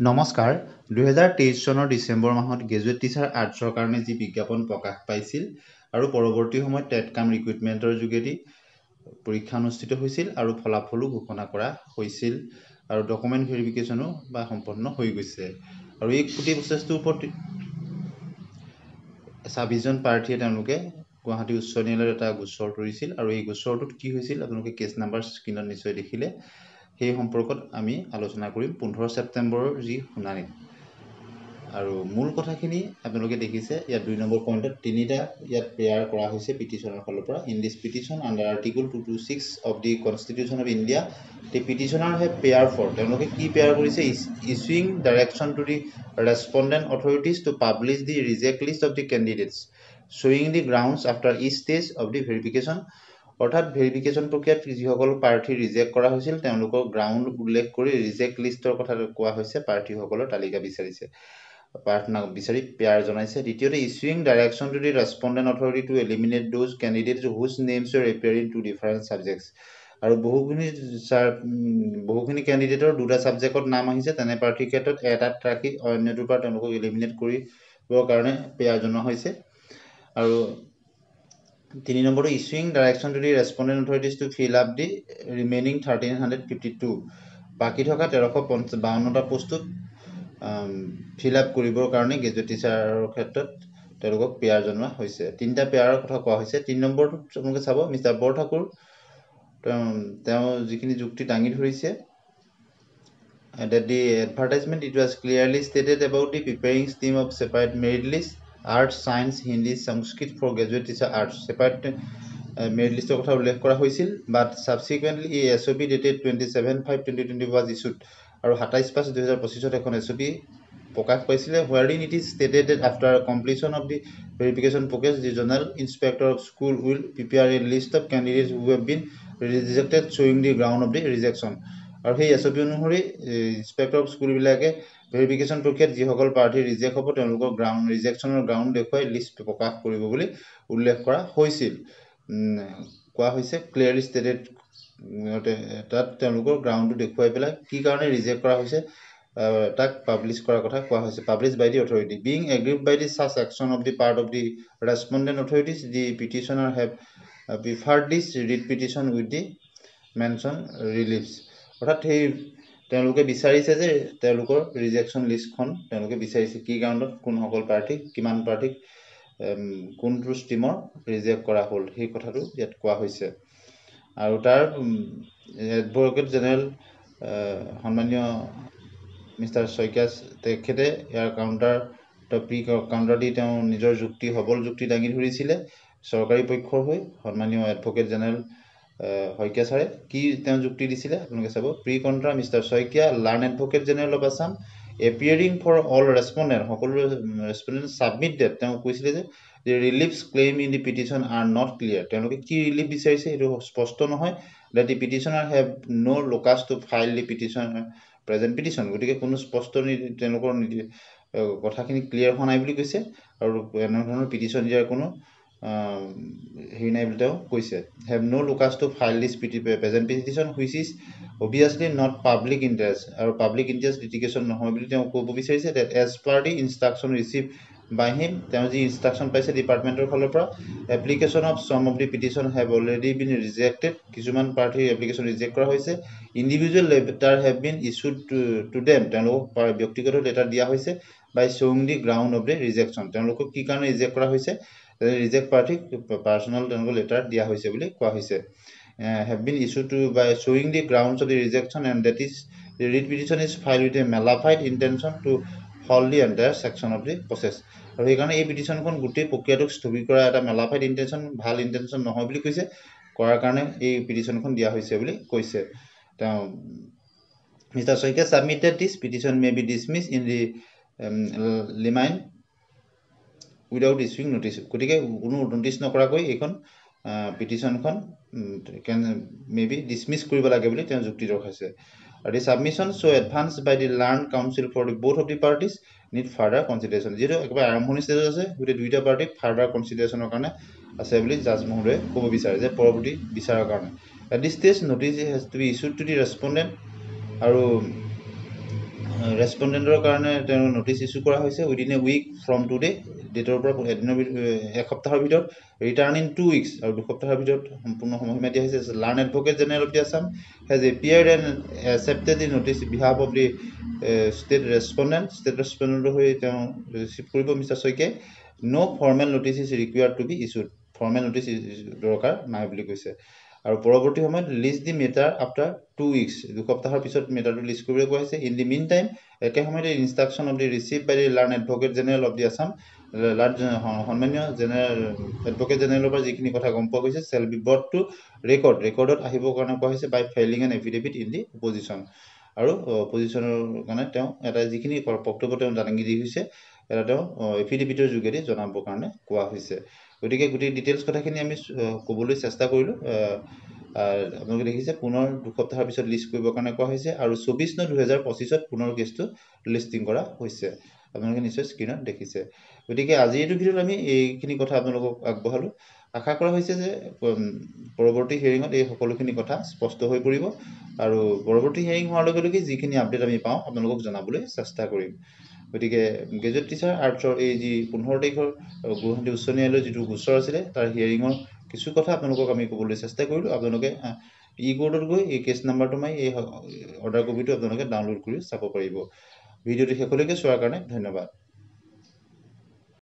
নমস্কাৰ 2023 চনৰ ডিচেম্বৰ মাহত গ্ৰেজুৱেট টিচাৰ আৰ্টছৰ কাৰণে যি বিজ্ঞাপন প্ৰকাশ পাইছিল আৰু পৰৱৰ্তী সময়ত টেটকাম ৰিক্ৰুইটমেণ্টৰ যোগেদি পৰীক্ষা অনুষ্ঠিত হৈছিল আৰু ফলাফলো ঘোষণা কৰা হৈছিল আৰু ডকুমেণ্ট ভেৰিফিকেশ্যনো সম্পন্ন হৈ গৈছে আৰু এই গোটেই প্ৰচেছটোৰ ওপৰত 26জন প্ৰাৰ্থীয়ে তেওঁলোকে গুৱাহাটী উচ্চ ন্যায়ালয়ত এটা গোচৰ তৰিছিল আৰু এই গোচৰটোত কি হৈছিল আপোনালোকে কেছ নাম্বাৰ স্ক্ৰীনত নিশ্চয় দেখিলে সেই সম্পৰ্কত আমি আলোচনা কৰিম 15 ছেপ্টেম্বৰৰ যি শুনানি আৰু মূল কথাখিনি আপোনালোকে দেখিছে ইয়াত 2 নম্বৰ পইণ্টত তিনিটা ইয়াত পেয়াৰ কৰা হৈছে পিটিশনৰ ফালৰ পৰা in this petition under article 226 of the constitution of India the petitioner has prayer for তেওঁলোকে কি পেয়াৰ কৰিছে issuing direction to the respondent authorities to publish the reject list of the candidates showing the grounds after each stage of the verification অৰ্থাৎ verification প্ৰক্ৰিয়াত যিসকল প্ৰাৰ্থী reject কৰা হৈছিল তেওঁলোকৰ গ্ৰাউণ্ড উল্লেখ কৰি ৰিজেক্ট লিষ্টৰ কথা কোৱা হৈছে প্ৰাৰ্থীসকলৰ তালিকা বিচাৰিছে প্ৰাৰ্থনা বিচাৰি পেয়াৰ জনাইছে দ্বিতীয়তে issuing direction to the respondent authority to eliminate those candidates whose names are appearing to different subjects আৰু বহুখিনি ক্যান্ডিডেটৰ দুটা সাবজেক্টত নাম আহিছে তেনে প্ৰাৰ্থীৰ ক্ষেত্ৰত এটাত ৰাখি অন্যটোৰ পৰা তেওঁলোকক এলিমিনেট কৰিবৰ কাৰণে পেয়াৰ জনোৱা হৈছে আৰু 3 নম্বৰটো issuing direction to the respondent authorities to fill up the remaining 1352 বাকি থকা 1352টা পোষ্টত ফিল আপ কৰিবৰ কাৰণে গ্ৰেজুৱেট টিচাৰৰ ক্ষেত্ৰত তেওঁলোকক পেয়াৰ জনোৱা হৈছে তিনিটা পেয়াৰৰ কথা কোৱা হৈছে 3 নম্বৰটো আপোনালোকে চাব মিস্টাৰ বৰঠাকুৰ তেওঁ যিখিনি যুক্তি দাঙি ধৰিছে that the advertisement it was clearly stated about the preparing stream of separate merit list arts science hindi sanskrit for graduate teacher arts separate merit list কথা উল্লেখ কৰা হৈছিল but subsequently a SOP dated 27/5/2020 was issued আৰু 27/5/2025 এখন SOP প্ৰকাশ পাইছিলে wherein it is stated that after completion of the verification process the general inspector of school will prepare a list of candidates who have been rejected showing the ground of the rejection আৰু সেই SOP অনুসৰি inspector of school বিলাকে verification প্ৰক্ৰিয়াত যিসকল প্ৰাৰ্থী reject হ'ব তেওঁলোকৰ ground ৰিজেকশ্যনৰ ground দেখুৱাই লিষ্ট প্ৰকাশ কৰিব বুলি উল্লেখ কৰা হৈছিল কোৱা হৈছে ক্লিয়াৰলি ষ্টেটেড তাত তেওঁলোকৰ গ্ৰাউণ্ডটো দেখুৱাই পেলাই কি কাৰণে ৰিজেক্ট কৰা হৈছে তাক পাব্লিছ কৰাৰ কথা কোৱা হৈছে publish by the authority being agreed by the such action of the part of the respondent authorities the petitioner have preferred this writ petition with the mention reliefs অৰ্থাৎ সেই তেওঁলোকে বিচাৰিছে যে তেওঁলোকৰ ৰিজেকশ্যন লিষ্টখন তেওঁলোকে বিচাৰিছে কি কাৰণত কোনসকল প্ৰাৰ্থী কিমান প্ৰাৰ্থীক কোনটো ষ্ট্ৰীমৰ ৰিজেক্ট কৰা হ'ল সেই কথাটো ইয়াত কোৱা হৈছে আৰু তাৰ এডভোকেট জেনেৰেল সন্মানীয় মিস্টাৰ শইকীয়া তেখেতে ইয়াৰ কাউণ্টাৰ দি তেওঁ নিজৰ যুক্তি সবল যুক্তি দাঙি ধৰিছিলে চৰকাৰী পক্ষৰ হৈ সন্মানীয় এডভোকেট জেনেৰেল শইকীয়া ছাৰে কি তেওঁ যুক্তি দিছিলে আপোনালোকে চাব per contra mister Saikia learned advocate general of Assam appearing for all respondent সকলো ৰেসপন্ডেন্ট সাবমিট ডেট তেওঁ কৈছিলে যে reliefs claim in the petition are not clear তেওঁলোকে কি ৰিলিফ বিচাৰিছে সেইটো স্পষ্ট নহয় that the petitioner have no locus to file the petition present petition গতিকে কোনো স্পষ্ট তেওঁলোকৰ কথাখিনি ক্লিয়াৰ হোৱা নাই বুলি কৈছে আৰু এনে ধৰণৰ পিটিশন দিয়াৰ কোনো হেৰি নাই বুলি তেওঁ কৈছে have no locus to file this present petition which is obviously not public interest আৰু public interest litigation নহয় বুলি তেওঁ ক'ব বিচাৰিছে that as per the instruction received by him তেওঁ যি ইনষ্ট্ৰাকশন পাইছে ডিপাৰ্টমেন্টৰ ফালৰ পৰা এপ্লিকেশন অফ সম of the petition have already been rejected কিছুমান প্ৰাৰ্থী এপ্লিকেশন ৰিজেক্ট কৰা হৈছে ইন্ডিভিজুৱেল letter have been issued to them তেওঁলোকক ব্যক্তিগত লেটাৰ দিয়া হৈছে by showing the ground of the rejection তেওঁলোকক কি কাৰণে ৰিজেক্ট কৰা হৈছে ৰিজেক্ট প্ৰাৰ্থীক পাৰ্সোনাল তেওঁলোকক লেটাৰ দিয়া হৈছে বুলি কোৱা হৈছে have been issued to by showing the grounds of the rejection and that is the writ petition is filed with a malified intention to hold the entire section of the process আৰু সেইকাৰণে এই পিটিশনখন গোটেই প্ৰক্ৰিয়াটোক স্থগিত কৰা এটা মেলাফাইড intention ভাল intention নহয় বুলি কৈছে কৰাৰ কাৰণে এই পিটিশনখন দিয়া হৈছে বুলি কৈছে তেওঁ mister Saikia submitted this petition may be dismissed in the limine without issuing notice গতিকে কোনো নোটিছ নকৰাকৈ এইখন পিটিশনখন may be dismiss কৰিব লাগে বুলি তেওঁ যুক্তি দৰ্শাইছে The submission so advanced by the learned counsel for the both of the parties need further consideration. যেটো একবাৰ আৰম্ভণি ষ্টেজত আছে গুটে দুইটা পাৰ্টি ফাৰ্দাৰ কনসিডাৰেশনৰ কাৰণে আছে বুলি জাজ মহোদয়ে ক'ব বিচাৰে যে পৰৱৰ্তী বিচাৰৰ কাৰণে At this stage notice has to be issued to the respondent আৰু ৰেছপণ্ডেণ্টৰ কাৰণে তেওঁ নটিচ ইছ্যু কৰা হৈছে within a week from today ডেটৰ পৰা এসপ্তাহৰ ভিতৰত ৰিটাৰ্ণ ইন 2 weeks আৰু 2 সপ্তাহৰ ভিতৰত সম্পূৰ্ণ সময়সীমা দিয়া হৈছে learned advocate general of the Assam has appeared and accepted the notice behalf of the state ৰেছপণ্ডেণ্টৰ হৈ তেওঁ ৰিচিভ কৰিব মিষ্টাৰ শইকীয়াই no formal notice is required to be issued formal notice দৰকাৰ নাই বুলি কৈছে আৰু পৰৱৰ্তী সময়ত list the matter after 2 weeks 2 সপ্তাহৰ পিছত মেটাৰটো লিষ্ট কৰিবলৈ কোৱা হৈছে ইন দি মিন টাইম একে সময়তে instruction of the receive by the learned advocate general of the Assam সন্মানীয় জেনেৰেল এডভোকেট জেনেৰেলৰ পৰা যিখিনি কথা গম পোৱা গৈছে চেল বি ব্ৰট টু ৰেকৰ্ডত আহিবৰ কাৰণে কোৱা হৈছে by filing an affidavit in the opposition আৰু অপজিশ্যনৰ কাৰণে তেওঁ এটা যিখিনি বক্তব্য তেওঁ দাঙি হৈছে এটা তেওঁ এফিডেভিটৰ যোগেদি জনাবৰ কাৰণে কোৱা হৈছে গতিকে গোটেই ডিটেইলছ কথাখিনি আমি ক'বলৈ চেষ্টা কৰিলোঁ আপোনালোকে দেখিছে পুনৰ 2 সপ্তাহৰ পিছত লিষ্ট কৰিবৰ কাৰণে কোৱা হৈছে আৰু 24/9/2025 পুনৰ কেছটো লিষ্টিং কৰা হৈছে আপোনালোকে নিশ্চয় স্ক্ৰীনত দেখিছে গতিকে আজিৰ এইটো ভিডিঅ'ত আমি এইখিনি কথা আপোনালোকক আগবঢ়ালোঁ আশা কৰা হৈছে যে পৰৱৰ্তী হিয়াৰিঙত এই সকলোখিনি কথা স্পষ্ট হৈ পৰিব আৰু পৰৱৰ্তী হিয়াৰিং হোৱাৰ লগে লগে যিখিনি আপডেট আমি পাওঁ আপোনালোকক জনাবলৈ চেষ্টা কৰিম গতিকে গ্ৰেজুৱেট টিচাৰ আৰ্টছৰ এই যি 15 তাৰিখৰ গুৱাহাটী উচ্চ ন্যায়ালয়ৰ যিটো গোচৰ আছিলে তাৰ হিয়াৰিঙৰ কিছু কথা আপোনালোকক আমি ক'বলৈ চেষ্টা কৰিলোঁ আপোনালোকে ই-কোৰ্টত গৈ এই কেছ নাম্বাৰটো মাৰি এই অৰ্ডাৰ কপিটো আপোনালোকে ডাউনলোড কৰি চাব পাৰিব ভিডিঅ'টো শেষলৈকে চোৱাৰ কাৰণে ধন্যবাদ